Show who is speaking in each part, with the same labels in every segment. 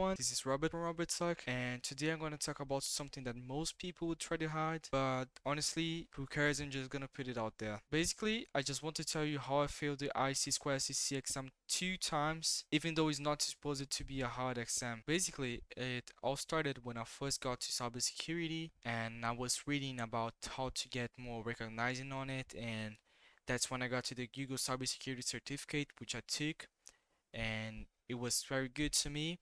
Speaker 1: everyone, this is Robert from Robert Talk, and today I'm going to talk about something that most people would try to hide, but honestly, who cares? I'm just going to put it out there. Basically, I just want to tell you how I failed the ISC2 CC exam 2 times, even though it's not supposed to be a hard exam. Basically, it all started when I first got to cybersecurity, and I was reading about how to get more recognizing on it, and that's when I got to the Google Cybersecurity Certificate, which I took, and it was very good to me.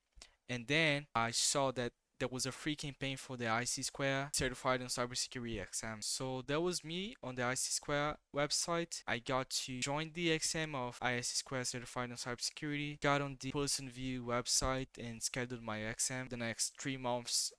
Speaker 1: And then I saw that there was a free campaign for the IC2 Certified in Cybersecurity exam. So that was me on the IC2 website. I got to join the exam of ISC2 Certified in Cybersecurity, got on the person view website and scheduled my exam the next 3 months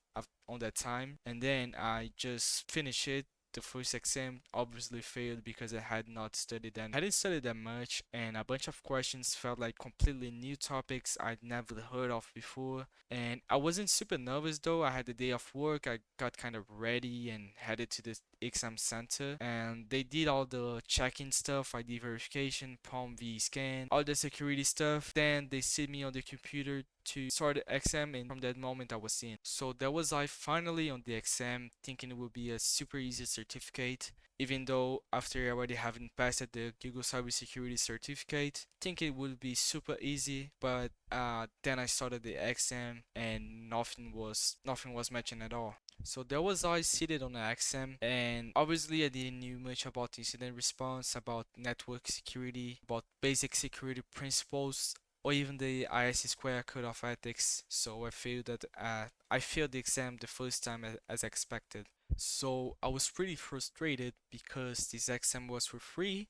Speaker 1: on that time. And then I just finished it. The first exam obviously failed because I had not studied and hadn't studied that much, and a bunch of questions felt like completely new topics I'd never heard of before. And I wasn't super nervous though. I had the day of work. I got kind of ready and headed to the exam center, and they did all the check-in stuff, ID verification, palm V scan, all the security stuff. Then they sit me on the computer to start the exam, and from that moment I was in. So that was I finally on the exam, thinking it would be a super easy certificate, even though after already having passed the Google Cybersecurity certificate, think it would be super easy. But then I started the exam and nothing was matching at all. So there was I seated on the exam, and obviously I didn't know much about incident response, about network security, about basic security principles, or even the ISC2 Code of Ethics. So I failed the exam the first time as expected. So I was pretty frustrated because this exam was for free,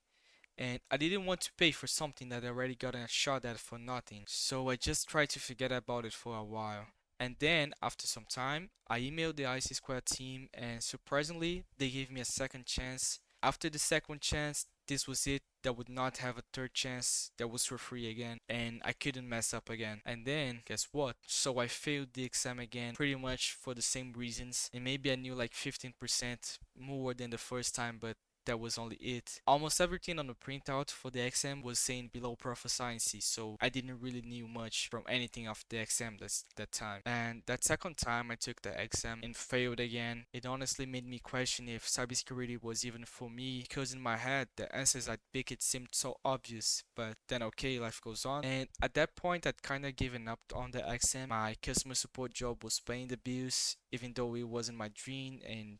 Speaker 1: and I didn't want to pay for something that I already got a shot at for nothing. So I just tried to forget about it for a while. And then after some time, I emailed the IC2 team, and surprisingly, they gave me a second chance. After the second chance, this was it. That would not have a third chance. That was for free again, and I couldn't mess up again. And then guess what? So I failed the exam again, pretty much for the same reasons. And maybe I knew like 15% more than the first time, but that was only it. Almost everything on the printout for the exam was saying below proficiency, so I didn't really knew much from anything of the exam that time. And that second time I took the exam and failed again, it honestly made me question if cybersecurity was even for me, because in my head the answers I'd pick it seemed so obvious. But then okay, life goes on, and at that point I'd kinda given up on the exam. My customer support job was paying the bills, even though it wasn't my dream, and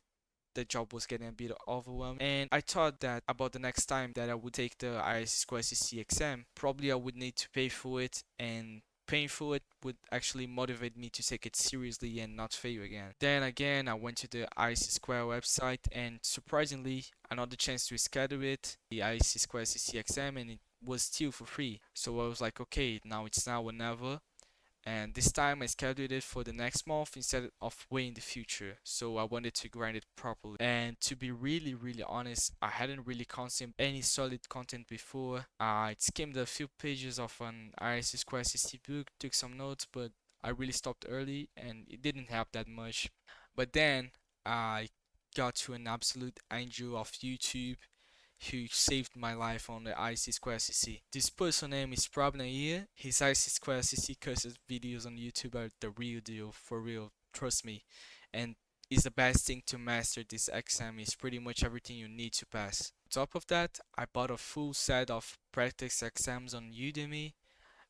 Speaker 1: the job was getting a bit overwhelmed. And I thought that about the next time that I would take the ISC2 CC exam, probably I would need to pay for it, and paying for it would actually motivate me to take it seriously and not fail again. Then again, I went to the ISC2 website, and surprisingly, another chance to schedule it, the ISC2 CC exam, and it was still for free. So I was like, okay, now it's now or never. And this time I scheduled it for the next month instead of way in the future. So I wanted to grind it properly. And to be really honest, I hadn't really consumed any solid content before. I skimmed a few pages of an ISC2 CC book, took some notes, but I really stopped early and it didn't help that much. But then I got to an absolute angel of YouTube who saved my life on the ISC2 CC. This person name is Prabna. His ISC2 CC curses videos on YouTube are the real deal, for real, trust me. And is the best thing to master this exam, is pretty much everything you need to pass. On top of that, I bought a full set of practice exams on Udemy,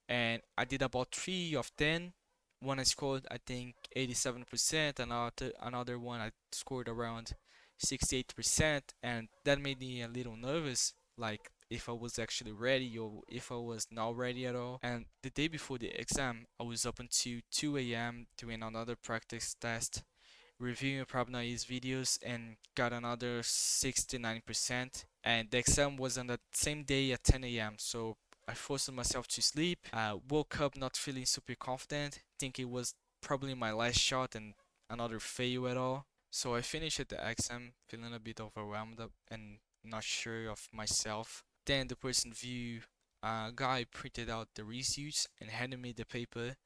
Speaker 1: and I did about 3 of 10. One I scored I think 87%, another one I scored around 68%, and that made me a little nervous, like if I was actually ready or if I was not ready at all. And the day before the exam, I was up until 2 a.m. doing another practice test, reviewing Prabna's videos, and got another 69%. And the exam was on the same day at 10 a.m. So I forced myself to sleep. I woke up not feeling super confident, think it was probably my last shot and another fail at all. So I finished the exam feeling a bit overwhelmed and not sure of myself. Then the person view guy printed out the results and handed me the paper,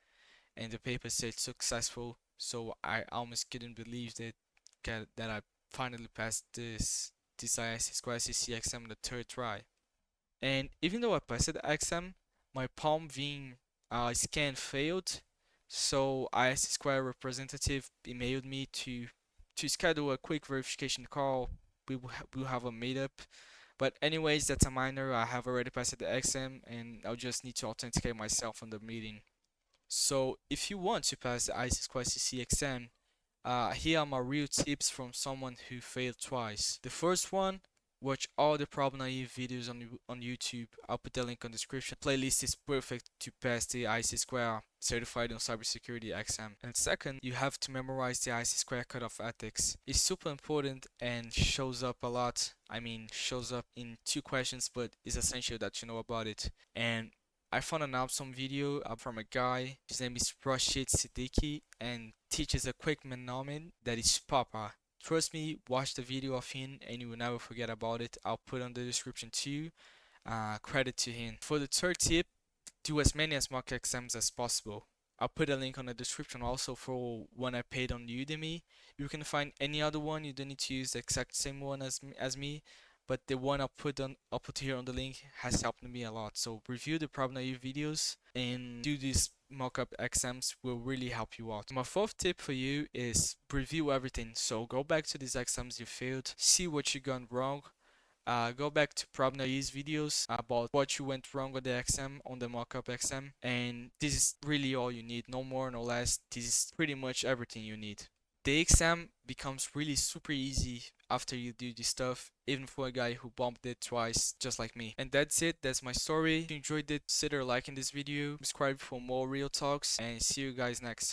Speaker 1: and the paper said successful. So I almost couldn't believe that I finally passed this ISC2 CC exam the third try. And even though I passed the exam, my palm vein scan failed. So ISC2 representative emailed me to schedule a quick verification call. We'll have a meetup. But anyways, that's a minor. I have already passed the exam and I'll just need to authenticate myself on the meeting. So if you want to pass the ISC2 CC exam, here are my real tips from someone who failed twice. The first one, watch all the problem naive videos on YouTube. I'll put the link on the description. Playlist is perfect to pass the ISC2 Certified on Cybersecurity exam. And second, you have to memorize the ISC2 Code of Ethics. It's super important and shows up a lot. I mean, shows up in 2 questions, but it's essential that you know about it. And I found an awesome video from a guy. His name is Rashid Siddiqui and teaches a quick phenomenon that is Papa. Trust me, watch the video of him and you will never forget about it. I'll put on the description too. Credit to him. For the third tip, do as many as mock exams as possible. I'll put a link on the description also for one I paid on Udemy. You can find any other one. You don't need to use the exact same one as me, but the one I'll put here on the link has helped me a lot. So review the problem naive videos and do these mock-up exams will really help you out. My fourth tip for you is review everything. So go back to these exams you failed, see what you got wrong. Go back to problem naive videos about what you went wrong on the exam, on the mock-up exam, and this is really all you need. No more, no less. This is pretty much everything you need. The exam becomes really super easy after you do this stuff, even for a guy who bumped it twice, just like me. And that's it, that's my story. If you enjoyed it, consider liking this video, subscribe for more real talks, and see you guys next.